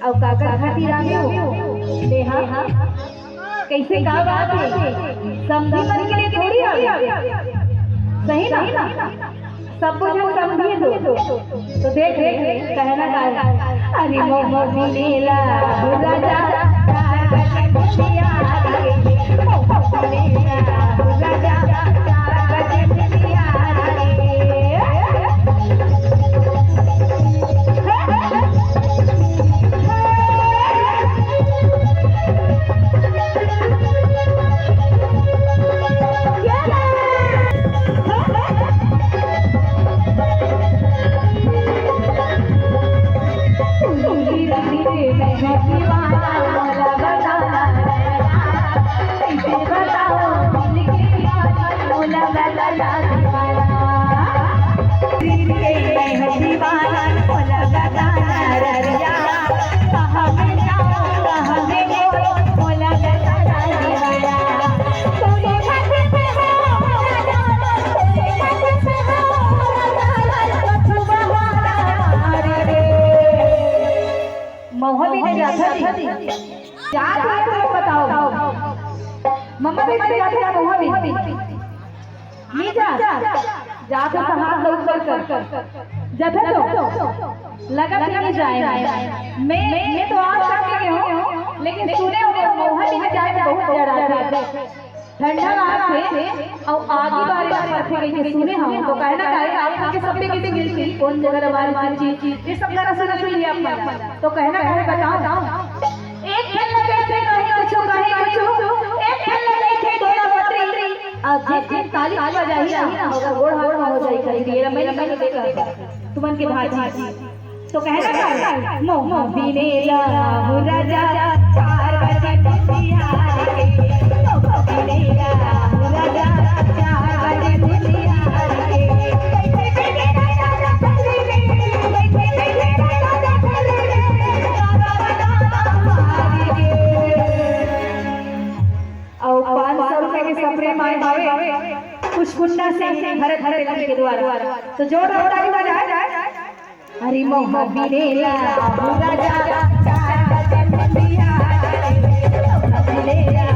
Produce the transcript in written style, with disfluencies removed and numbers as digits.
और काकर खातिर आवे देहा कैसे का बात है समझी मन के लिए थोड़ी आवे सही ना सब कुछ समझिए तो देख कहना का अरे मोह नीला राजा मम्मा भी जाते हैं वहाँ भी नहीं जा तो हाथ लोग कर जब तो लगा नहीं जाए मैं तो आज तक गए हूँ लेकिन सुने हो वहाँ भी जाए बहुत डरा ठंडा रात थे और आगे बारे में गई सुने हम तो कहना चाहिए आपके सब पे किसी मिलती कौन जगह हमारी चीज ये सब जरा सुना सुन लिया आपका तो कहना है बताओ एक खेल लगे थे कहीं कुछ एक खेल लगे थे दोनों पत्री अब जे ताली बजाई ना अगर गोड़ हाथ हो जाई करेंगे ये मैंने देखा तुमन के भाजी तो कहना था मोह बिनेला राजा 4 बजे दुनिया के मोह बिनेला राजा 4 बजे दुनिया कुछ कुंडा से भरत भरत के द्वारा तो जोर ताली बजाए हरि मोह बिनेला राजा 4 बजे दुनिया बिनेला